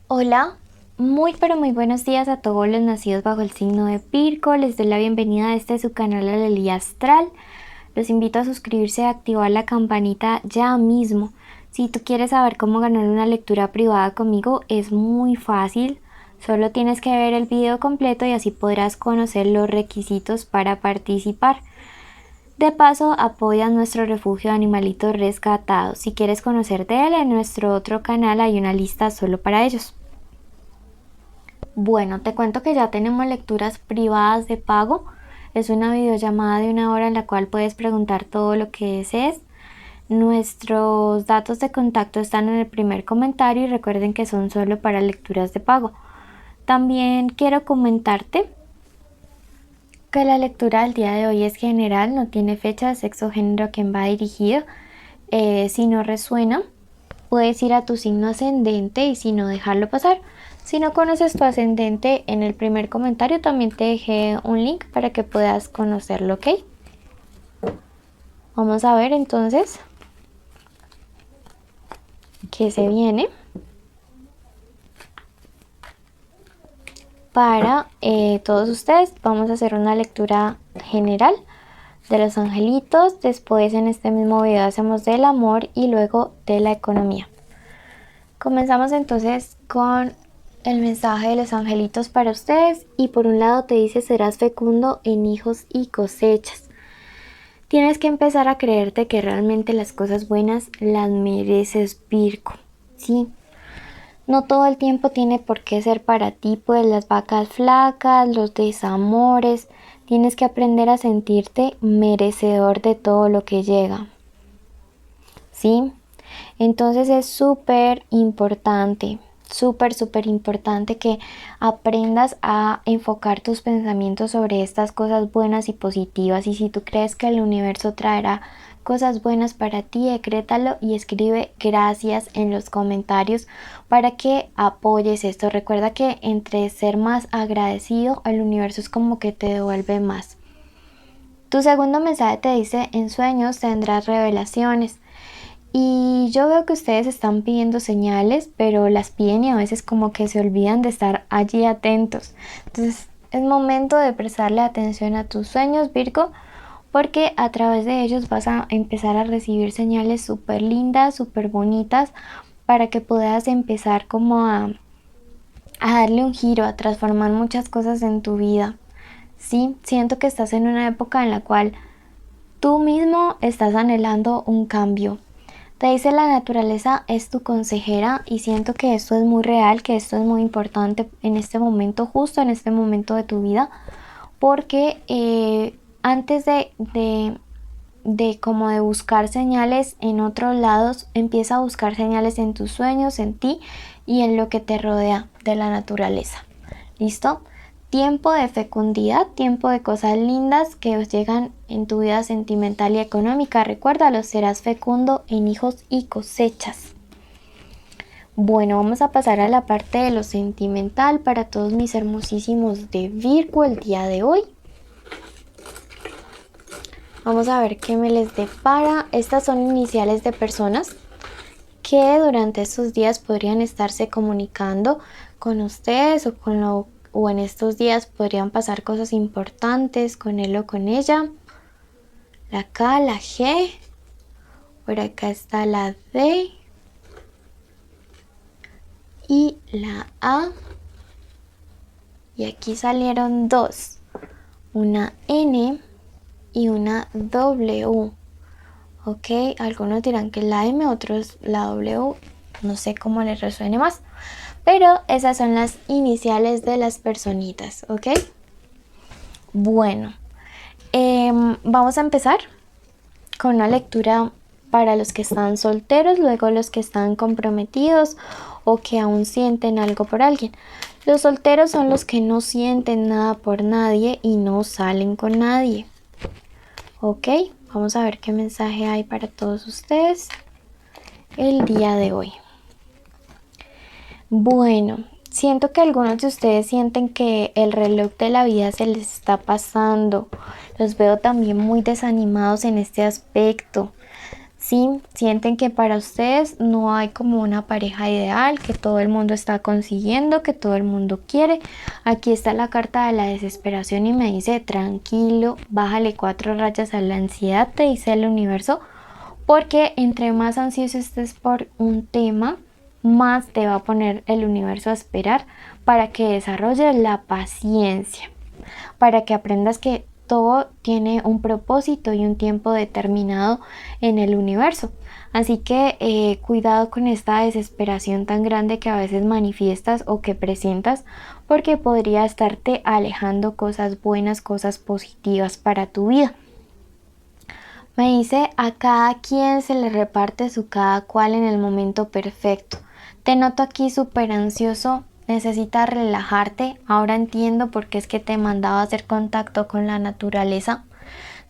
Hola, muy pero muy buenos días a todos los nacidos bajo el signo de Virgo. Les doy la bienvenida a este su canal Alelía Astral. Los invito a suscribirse y activar la campanita ya mismo. Si tú quieres saber cómo ganar una lectura privada conmigo, es muy fácil. Solo tienes que ver el video completo y así podrás conocer los requisitos para participar. De paso, apoya nuestro refugio de animalitos rescatados. Si quieres conocer de él, en nuestro otro canal hay una lista solo para ellos. Bueno, te cuento que ya tenemos lecturas privadas de pago. Es una videollamada de 1 hora en la cual puedes preguntar todo lo que desees. Nuestros datos de contacto están en el primer comentario y recuerden que son solo para lecturas de pago. También quiero comentarte que la lectura del día de hoy es general, no tiene fecha, sexo, género a quien va dirigido. Si no resuena, puedes ir a tu signo ascendente y si no, dejarlo pasar. Si no conoces tu ascendente, en el primer comentario también te dejé un link para que puedas conocerlo, ¿ok? Vamos a ver entonces qué se viene para todos ustedes. Vamos a hacer una lectura general de los angelitos. Después en este mismo video hacemos del amor y luego de la economía. Comenzamos entonces con el mensaje de los angelitos para ustedes y por un lado te dice: serás fecundo en hijos y cosechas. Tienes que empezar a creerte que realmente las cosas buenas las mereces, Virgo, ¿sí? No todo el tiempo tiene por qué ser para ti, pues las vacas flacas, los desamores. Tienes que aprender a sentirte merecedor de todo lo que llega, ¿sí? Entonces es súper importante que aprendas a enfocar tus pensamientos sobre estas cosas buenas y positivas. Y si tú crees que el universo traerá cosas buenas para ti, decrétalo y escribe gracias en los comentarios para que apoyes esto. Recuerda que entre ser más agradecido, el universo es como que te devuelve más. Tu segundo mensaje te dice: en sueños tendrás revelaciones. Y yo veo que ustedes están pidiendo señales, pero las piden y a veces como que se olvidan de estar allí atentos. Entonces es momento de prestarle atención a tus sueños, Virgo, porque a través de ellos vas a empezar a recibir señales súper lindas, súper bonitas, para que puedas empezar como a darle un giro, a transformar muchas cosas en tu vida. Sí, siento que estás en una época en la cual tú mismo estás anhelando un cambio. Te dice: la naturaleza es tu consejera, y siento que esto es muy real, que esto es muy importante en este momento, justo en este momento de tu vida, porque antes como de buscar señales en otros lados, empieza a buscar señales en tus sueños, en ti y en lo que te rodea de la naturaleza. ¿Listo? Tiempo de fecundidad, tiempo de cosas lindas que os llegan en tu vida sentimental y económica. Recuérdalo, serás fecundo en hijos y cosechas. Bueno, vamos a pasar a la parte de lo sentimental para todos mis hermosísimos de Virgo el día de hoy. Vamos a ver qué me les depara. Estas son iniciales de personas que durante estos días podrían estarse comunicando con ustedes o en estos días podrían pasar cosas importantes con él o con ella. La K, la G, por acá está la D y la A. Y aquí salieron dos, una N y una W. Ok, algunos dirán que es la M, otros la W, no sé cómo les resuene más. Pero esas son las iniciales de las personitas, ¿ok? Bueno, vamos a empezar con una lectura para los que están solteros, luego los que están comprometidos o que aún sienten algo por alguien. Los solteros son los que no sienten nada por nadie y no salen con nadie. ¿Ok? Vamos a ver qué mensaje hay para todos ustedes el día de hoy. Bueno, siento que algunos de ustedes sienten que el reloj de la vida se les está pasando. Los veo también muy desanimados en este aspecto. Sí, sienten que para ustedes no hay como una pareja ideal, que todo el mundo está consiguiendo, que todo el mundo quiere. Aquí está la carta de la desesperación y me dice, tranquilo, bájale 4 rayas a la ansiedad, te dice el universo, porque entre más ansioso estés por un tema, más te va a poner el universo a esperar para que desarrolles la paciencia, para que aprendas que todo tiene un propósito y un tiempo determinado en el universo. Así que cuidado con esta desesperación tan grande que a veces manifiestas o que presientas, porque podría estarte alejando cosas buenas, cosas positivas para tu vida. Me dice, a cada quien se le reparte su cada cual en el momento perfecto. Te noto aquí súper ansioso, necesitas relajarte. Ahora entiendo por qué es que te mandaba a hacer contacto con la naturaleza.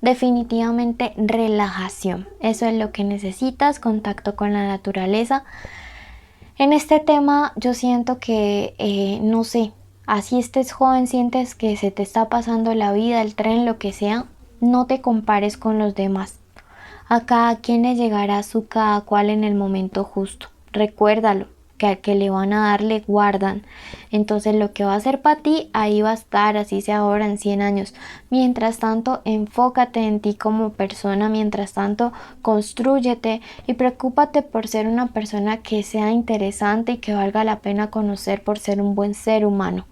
Definitivamente relajación. Eso es lo que necesitas, contacto con la naturaleza. En este tema yo siento que, no sé, así estés joven, sientes que se te está pasando la vida, el tren, lo que sea, no te compares con los demás. A cada quien le llegará su cada cual en el momento justo. Recuérdalo, que al que le van a dar le guardan. Entonces lo que va a hacer para ti, ahí va a estar, así sea ahora en 100 años. Mientras tanto, enfócate en ti como persona. Mientras tanto, constrúyete y preocúpate por ser una persona que sea interesante y que valga la pena conocer por ser un buen ser humano.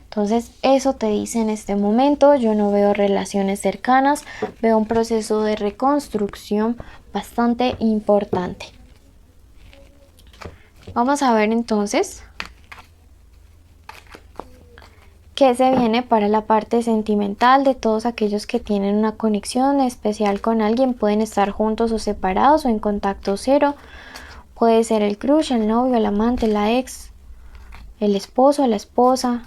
Entonces eso te dice en este momento. Yo no veo relaciones cercanas, veo un proceso de reconstrucción bastante importante. Vamos a ver entonces qué se viene para la parte sentimental de todos aquellos que tienen una conexión especial con alguien. Pueden estar juntos o separados o en contacto cero. Puede ser el crush, el novio, el amante, la ex, el esposo, la esposa.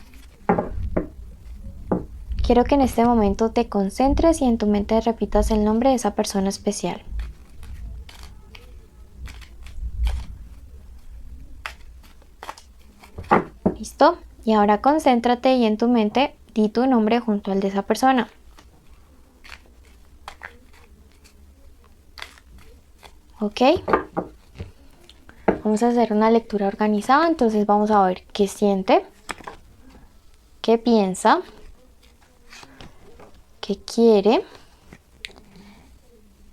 Quiero que en este momento te concentres y en tu mente repitas el nombre de esa persona especial. ¿Listo? Y ahora concéntrate y en tu mente di tu nombre junto al de esa persona. ¿Ok? Vamos a hacer una lectura organizada, entonces vamos a ver qué siente, qué piensa, qué quiere,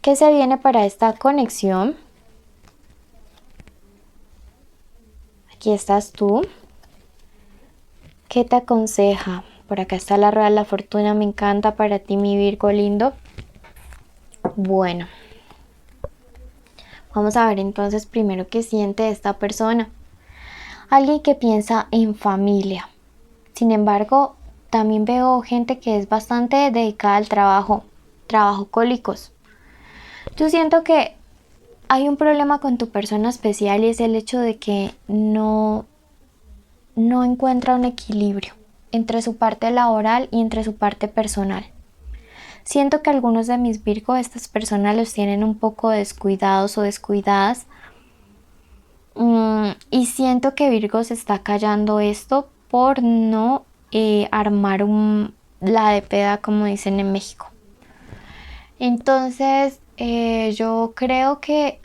qué se viene para esta conexión. Aquí estás tú. ¿Qué te aconseja? Por acá está la rueda de la fortuna, me encanta para ti, mi Virgo lindo. Bueno, vamos a ver entonces primero qué siente esta persona. Alguien que piensa en familia. Sin embargo, también veo gente que es bastante dedicada al trabajo, trabajólicos. Yo siento que hay un problema con tu persona especial y es el hecho de que no encuentra un equilibrio entre su parte laboral y entre su parte personal. Siento que algunos de mis Virgo, estas personas los tienen un poco descuidados o descuidadas. Y siento que Virgo se está callando esto por no armar la de peda, como dicen en México. Entonces, yo creo que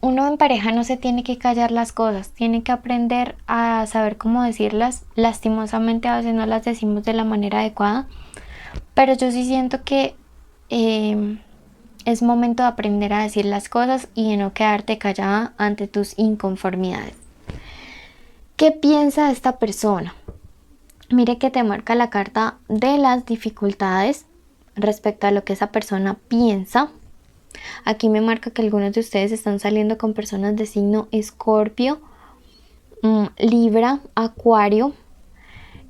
uno en pareja no se tiene que callar las cosas, tiene que aprender a saber cómo decirlas. Lastimosamente a veces no las decimos de la manera adecuada, pero yo sí siento que es momento de aprender a decir las cosas y de no quedarte callada ante tus inconformidades. ¿Qué piensa esta persona? Mire que te marca la carta de las dificultades respecto a lo que esa persona piensa. Aquí me marca que algunos de ustedes están saliendo con personas de signo Escorpio, Libra, Acuario.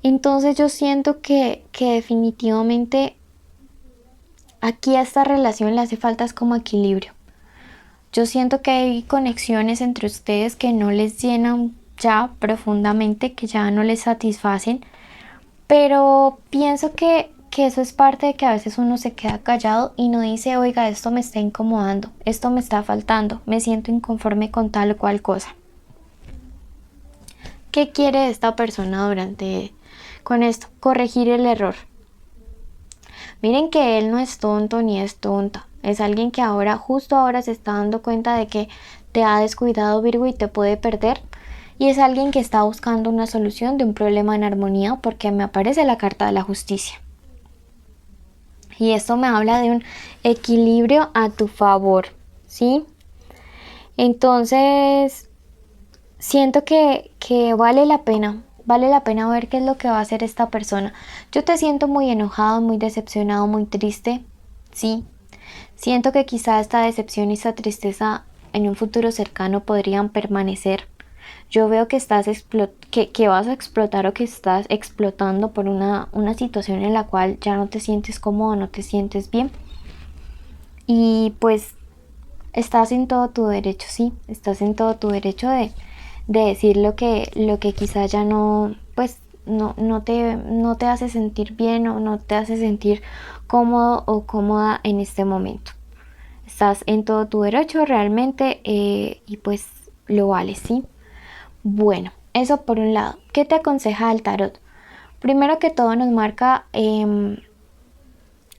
Entonces yo siento que definitivamente aquí a esta relación le hace falta es como equilibrio. Yo siento que hay conexiones entre ustedes que no les llenan ya profundamente, que ya no les satisfacen, pero pienso que eso es parte de que a veces uno se queda callado y no dice, oiga, esto me está incomodando, esto me está faltando, me siento inconforme con tal o cual cosa. ¿Qué quiere esta persona con esto? Corregir el error. Miren que él no es tonto ni es tonta. Es alguien que ahora, justo ahora se está dando cuenta de que te ha descuidado, Virgo, y te puede perder. Y es alguien que está buscando una solución de un problema en armonía, porque me aparece la carta de la justicia. Y esto me habla de un equilibrio a tu favor, ¿sí? Entonces, siento que vale la pena ver qué es lo que va a hacer esta persona. Yo te siento muy enojado, muy decepcionado, muy triste, ¿sí? Siento que quizá esta decepción y esta tristeza en un futuro cercano podrían permanecer. Yo veo que que vas a explotar o que estás explotando por una situación en la cual ya no te sientes cómodo, no te sientes bien. Y pues estás en todo tu derecho, sí, estás en todo tu derecho de decir lo que quizá ya no, pues no te hace sentir bien o no te hace sentir cómodo o cómoda en este momento. Estás en todo tu derecho realmente y pues lo vales, ¿sí? Bueno, eso por un lado. ¿Qué te aconseja el tarot? Primero que todo nos marca...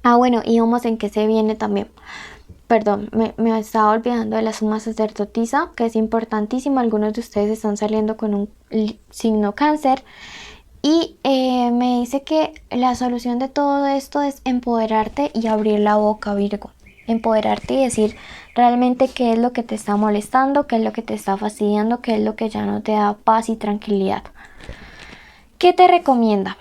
bueno, y vamos en qué se viene también. Perdón, me estaba olvidando de la suma sacerdotisa, que es importantísima. Algunos de ustedes están saliendo con un signo cáncer. Y me dice que la solución de todo esto es empoderarte y abrir la boca, Virgo. Empoderarte y decir realmente qué es lo que te está molestando, qué es lo que te está fastidiando, qué es lo que ya no te da paz y tranquilidad. ¿Qué te recomienda?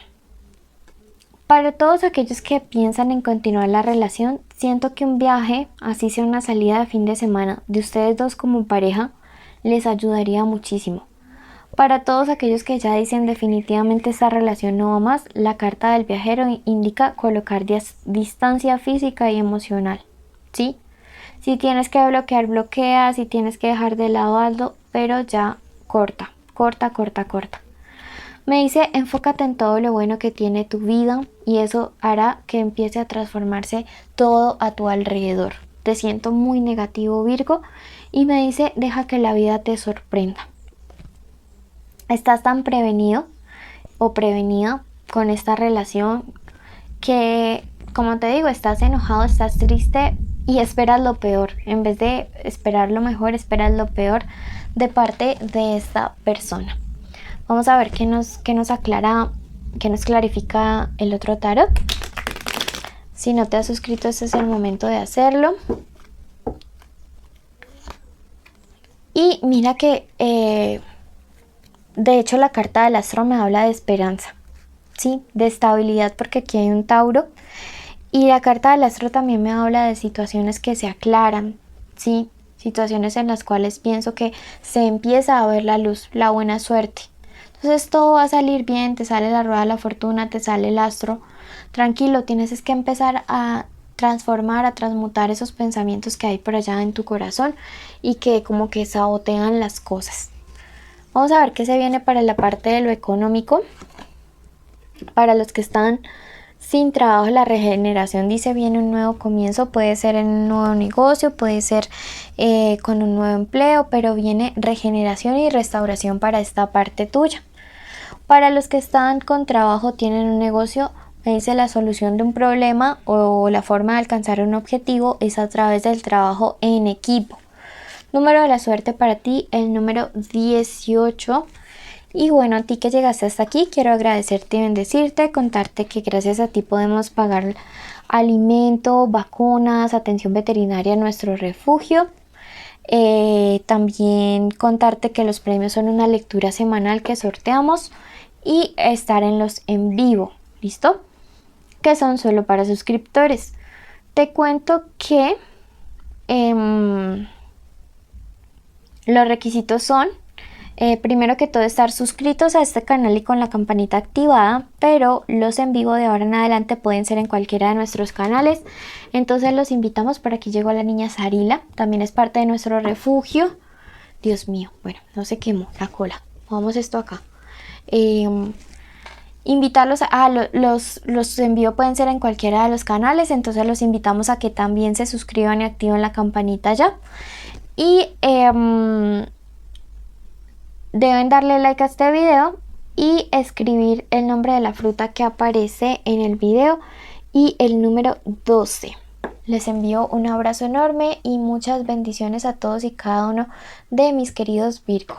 Para todos aquellos que piensan en continuar la relación, siento que un viaje, así sea una salida de fin de semana, de ustedes dos como pareja, les ayudaría muchísimo. Para todos aquellos que ya dicen definitivamente esta relación no va más, la carta del viajero indica colocar distancia física y emocional, ¿sí? Si tienes que bloquear, bloquea, si tienes que dejar de lado algo, pero ya corta. Me dice, enfócate en todo lo bueno que tiene tu vida y eso hará que empiece a transformarse todo a tu alrededor. Te siento muy negativo, Virgo, y me dice, deja que la vida te sorprenda. Estás tan prevenido o prevenida con esta relación que, como te digo, estás enojado, estás triste y esperas lo peor. En vez de esperar lo mejor, esperas lo peor de parte de esta persona. Vamos a ver qué nos aclara, qué nos clarifica el otro tarot. Si no te has suscrito, este es el momento de hacerlo. Y mira que de hecho la carta del astro me habla de esperanza, ¿sí? De estabilidad, porque aquí hay un Tauro. Y la carta del astro también me habla de situaciones que se aclaran, ¿sí? Situaciones en las cuales pienso que se empieza a ver la luz, la buena suerte. Entonces todo va a salir bien, te sale la rueda de la fortuna, te sale el astro. Tranquilo, tienes que empezar a transformar, a transmutar esos pensamientos que hay por allá en tu corazón y que como que sabotean las cosas. Vamos a ver qué se viene para la parte de lo económico. Para los que están sin trabajo, la regeneración dice viene un nuevo comienzo. Puede ser en un nuevo negocio, puede ser con un nuevo empleo, pero viene regeneración y restauración para esta parte tuya. Para los que están con trabajo, tienen un negocio, me dice la solución de un problema o la forma de alcanzar un objetivo es a través del trabajo en equipo. Número de la suerte para ti, el número 18. Y bueno, a ti que llegaste hasta aquí, quiero agradecerte y bendecirte, contarte que gracias a ti podemos pagar alimento, vacunas, atención veterinaria en nuestro refugio. También contarte que los premios son una lectura semanal que sorteamos y estar en los en vivo, ¿listo? Que son solo para suscriptores. Te cuento que los requisitos son, primero que todo, estar suscritos a este canal y con la campanita activada, pero los en vivo de ahora en adelante pueden ser en cualquiera de nuestros canales. Entonces los invitamos. Por aquí llegó la niña Sarila, también es parte de nuestro refugio. Dios mío, bueno, no se quemó la cola. Vamos esto acá. Invitarlos a los envíos pueden ser en cualquiera de los canales, entonces los invitamos a que también se suscriban y activen la campanita ya. Y deben darle like a este video y escribir el nombre de la fruta que aparece en el video y el número 12. Les envío un abrazo enorme y muchas bendiciones a todos y cada uno de mis queridos Virgo.